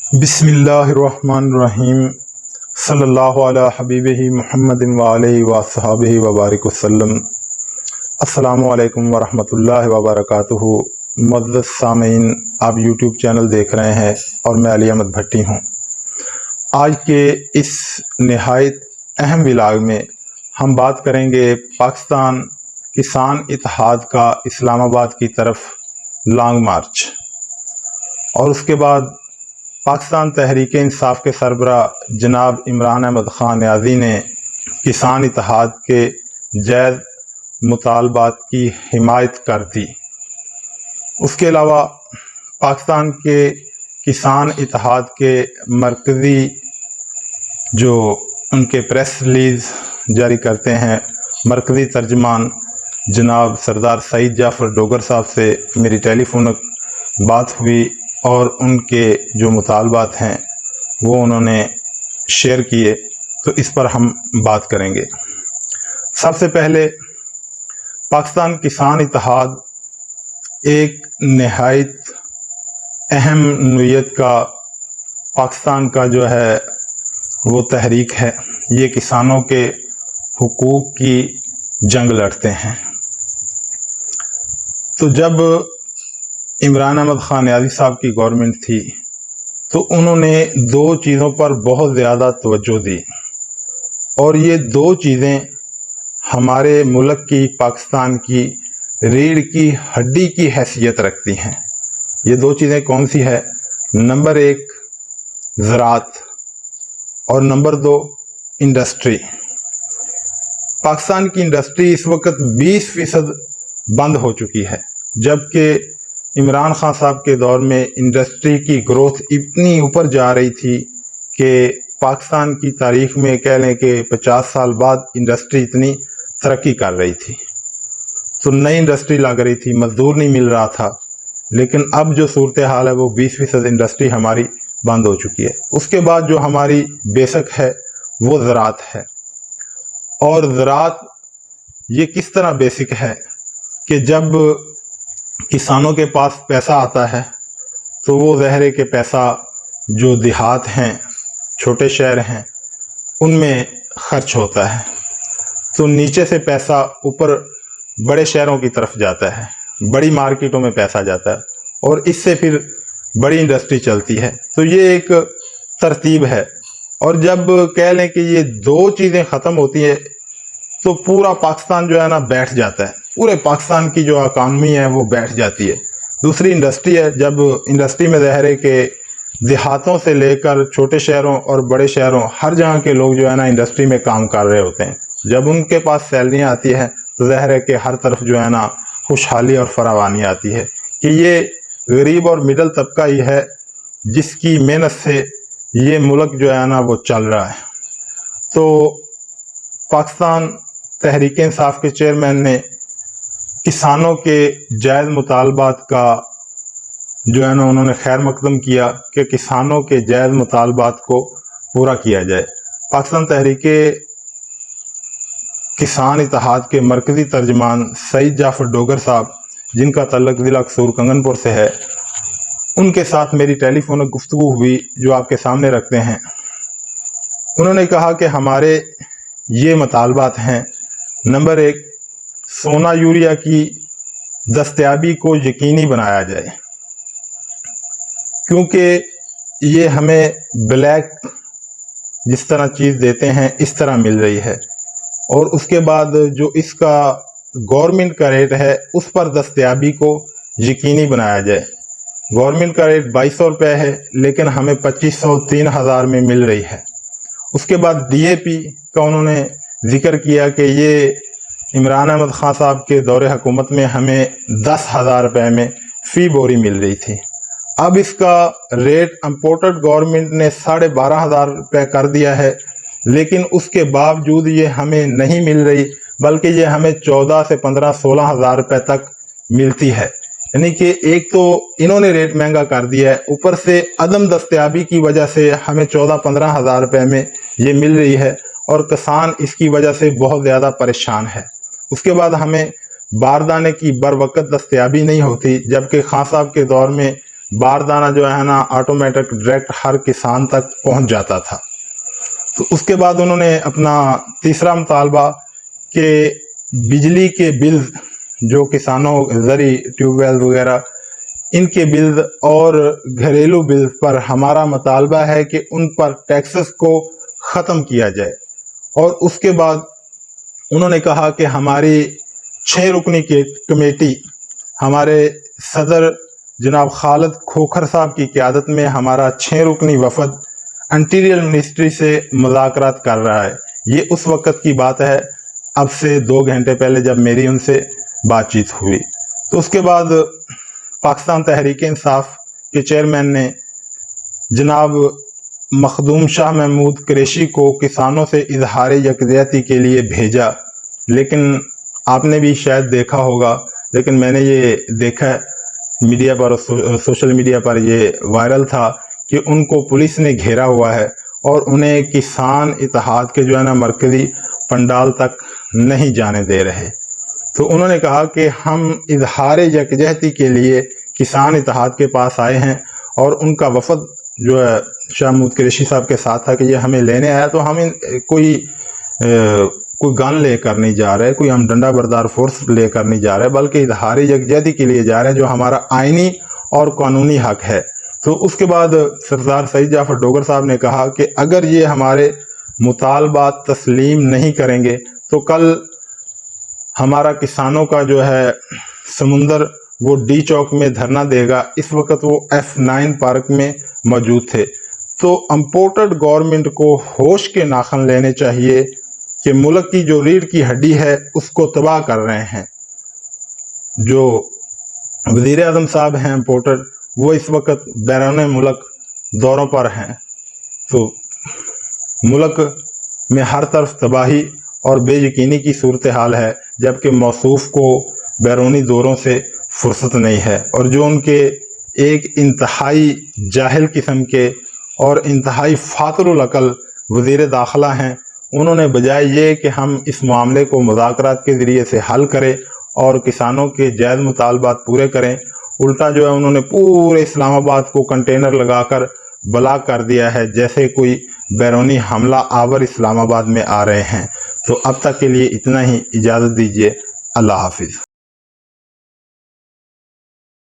बिस्मिल्लाहिर्रहमानिर्रहीम सल्लल्लाहु अला हबीबिही मुहम्मदिन व आलिहि व अस्हाबिही व बारिक वसल्लम। अस्सलामु अलैकुम व रहमतुल्लाहि व बरकातुहू। मुअज़्ज़ज़ सामीन, आप यूट्यूब चैनल देख रहे हैं और मैं अली अहमद भट्टी हूँ। आज के इस नहायत अहम व्लॉग में हम बात करेंगे पाकिस्तान किसान इत्तेहाद का इस्लामाबाद की तरफ लॉन्ग मार्च, और उसके बाद पाकिस्तान तहरीक इंसाफ के सरबरा जनाब इमरान अहमद ख़ान न्याज़ी ने किसान इत्तेहाद के जायज़ मुतालबात की हिमायत कर दी। उसके अलावा पाकिस्तान के किसान इत्तेहाद के मरकज़ी जो उनके प्रेस रिलीज़ जारी करते हैं, मरकज़ी तर्जमान जनाब सरदार सईद जाफ़र डोगर साहब से मेरी टेलीफोनिक बात हुई और उनके जो मुतालबात हैं वो उन्होंने शेयर किए, तो इस पर हम बात करेंगे। सबसे पहले पाकिस्तान किसान इत्तेहाद एक नहायत अहम नोयत का पाकिस्तान का जो है वो तहरीक है। ये किसानों के हुकूक की जंग लड़ते हैं। तो जब इमरान अहमद ख़ान न्याज़ी साहब की गवर्नमेंट थी तो उन्होंने दो चीज़ों पर बहुत ज़्यादा तवज्जो दी, और ये दो चीज़ें हमारे मुल्क की, पाकिस्तान की रीढ़ की हड्डी की हैसियत रखती हैं। ये दो चीज़ें कौन सी है? नंबर एक ज़राअत और नंबर दो इंडस्ट्री। पाकिस्तान की इंडस्ट्री इस वक्त 20% बंद हो चुकी है, जबकि इमरान खान साहब के दौर में इंडस्ट्री की ग्रोथ इतनी ऊपर जा रही थी कि पाकिस्तान की तारीख में कह लें कि 50 साल बाद इंडस्ट्री इतनी तरक्की कर रही थी। तो नई इंडस्ट्री लग रही थी, मजदूर नहीं मिल रहा था, लेकिन अब जो सूरत हाल है वो 20% इंडस्ट्री हमारी बंद हो चुकी है। उसके बाद जो हमारी बेसिक है वो ज़राअत है, और ज़राअत ये किस तरह बेसिक है कि जब किसानों के पास पैसा आता है तो वो ज़ाहिर है कि पैसा जो देहात हैं, छोटे शहर हैं, उनमें खर्च होता है। तो नीचे से पैसा ऊपर बड़े शहरों की तरफ जाता है, बड़ी मार्केटों में पैसा जाता है, और इससे फिर बड़ी इंडस्ट्री चलती है। तो ये एक तरतीब है, और जब कह लें कि ये दो चीज़ें ख़त्म होती है तो पूरा पाकिस्तान जो है ना बैठ जाता है। पूरे पाकिस्तान की जो इकानमी है वो बैठ जाती है। दूसरी इंडस्ट्री है। जब इंडस्ट्री में ज़ाहिर है कि देहातों से लेकर छोटे शहरों और बड़े शहरों हर जगह के लोग जो है ना इंडस्ट्री में काम कर रहे होते हैं। जब उनके पास सैलरियाँ आती हैं तो ज़ाहिर है कि हर तरफ जो है ना खुशहाली और फरावानी आती है, कि ये गरीब और मिडल तबका ही है जिसकी मेहनत से ये मुल्क जो है ना वो चल रहा है। तो पाकिस्तान तहरीक इंसाफ के चेयरमैन ने किसानों के जायज़ मुतालबात का जो है ना उन्होंने खैर मकदम किया कि किसानों के जायज़ मुतालबात को पूरा किया जाए। पाकिस्तान तहरीक किसान इत्तेहाद के मरकज़ी तर्जमान सईद जाफ़र डोगर साहब, जिनका तल्लुक़ ज़िला कसूर कंगनपुर से है, उनके साथ मेरी टेलीफोनिक गुफ्तगू हुई जो आपके सामने रखते हैं। उन्होंने कहा कि हमारे ये मुतालबात हैं। नंबर एक, सोना यूरिया की दस्तयाबी को यकीनी बनाया जाए, क्योंकि ये हमें ब्लैक जिस तरह चीज़ देते हैं इस तरह मिल रही है, और उसके बाद जो इसका गवर्नमेंट का रेट है उस पर दस्तयाबी को यकीनी बनाया जाए। गवर्नमेंट का रेट 2200 रुपये है, लेकिन हमें 2500-3000 में मिल रही है। उसके बाद DAP का उन्होंने जिक्र किया कि ये इमरान अहमद ख़ान साहब के दौरे हुकूमत में हमें 10,000 रुपये में फ़ी बोरी मिल रही थी। अब इसका रेट इम्पोर्टेड गवर्नमेंट ने 12,500 रुपये कर दिया है, लेकिन उसके बावजूद ये हमें नहीं मिल रही, बल्कि ये हमें 14 से 15-16,000 रुपये तक मिलती है। यानी कि एक तो इन्होंने रेट महंगा कर दिया है, ऊपर से अदम दस्तयाबी की वजह से हमें 14-15,000 रुपये में ये मिल रही है, और किसान इसकी वजह से बहुत ज़्यादा परेशान है। उसके बाद हमें बारदाने की बर वक्त दस्तयाबी नहीं होती, जबकि खान साहब के दौर में باردانہ جو ہے نا آٹومیٹک ڈائریکٹ ہر کسان تک پہنچ جاتا تھا۔ تو اس کے بعد انہوں نے اپنا تیسرا مطالبہ کہ بجلی کے بل جو کسانوں زرعی ٹیوب ویل وغیرہ ان کے بل اور گھریلو بل پر ہمارا مطالبہ ہے کہ ان پر ٹیکسز کو ختم کیا جائے۔ اور اس کے بعد انہوں نے کہا کہ ہماری 6 رکنی کمیٹی ہمارے صدر جناب خالد کھوکھر صاحب کی قیادت میں ہمارا 6 رکنی وفد انٹیریئر منسٹری سے مذاکرات کر رہا ہے۔ یہ اس وقت کی بات ہے، اب سے 2 گھنٹے پہلے جب میری ان سے بات چیت ہوئی۔ تو اس کے بعد پاکستان تحریک انصاف کے چیئرمین نے جناب مخدوم شاہ محمود قریشی کو کسانوں سے اظہار یکجہتی کے لیے بھیجا، لیکن آپ نے بھی شاید دیکھا ہوگا، لیکن میں نے یہ دیکھا میڈیا پر، سوشل میڈیا پر یہ وائرل تھا کہ ان کو پولیس نے گھیرا ہوا ہے اور انہیں کسان اتحاد کے جو ہے نا مرکزی پنڈال تک نہیں جانے دے رہے۔ تو انہوں نے کہا کہ ہم اظہار یکجہتی کے لیے کسان اتحاد کے پاس آئے ہیں اور ان کا وفد جو ہے شاہ محمود قریشی صاحب کے ساتھ تھا کہ یہ ہمیں لینے آیا، تو ہم کوئی گن لے کر نہیں جا رہے، کوئی ہم ڈنڈا بردار فورس لے کر نہیں جا رہے، بلکہ اظہار یکجہتی کے لیے جا رہے ہیں جو ہمارا آئینی اور قانونی حق ہے۔ تو اس کے بعد سردار سعید جعفر ڈوگر صاحب نے کہا کہ اگر یہ ہمارے مطالبات تسلیم نہیں کریں گے تو کل ہمارا کسانوں کا جو ہے سمندر وہ ڈی چوک میں دھرنا دے گا۔ اس وقت وہ F9 پارک میں موجود تھے۔ تو امپورٹڈ گورنمنٹ کو ہوش کے ناخن لینے چاہیے کہ ملک کی جو ریڑھ کی ہڈی ہے اس کو تباہ کر رہے ہیں۔ جو وزیر اعظم صاحب ہیں امپورٹڈ، وہ اس وقت بیرون ملک دوروں پر ہیں۔ تو ملک میں ہر طرف تباہی اور بے یقینی کی صورتحال ہے، جبکہ موصوف کو بیرونی دوروں سے فرصت نہیں ہے، اور جو ان کے ایک انتہائی جاہل قسم کے اور انتہائی فاتر العقل وزیر داخلہ ہیں، انہوں نے بجائے یہ کہ ہم اس معاملے کو مذاکرات کے ذریعے سے حل کریں اور کسانوں کے جائز مطالبات پورے کریں، الٹا جو ہے انہوں نے پورے اسلام آباد کو کنٹینر لگا کر بلاک کر دیا ہے، جیسے کوئی بیرونی حملہ آور اسلام آباد میں آ رہے ہیں۔ تو اب تک کے لیے اتنا ہی، اجازت دیجیے، اللہ حافظ۔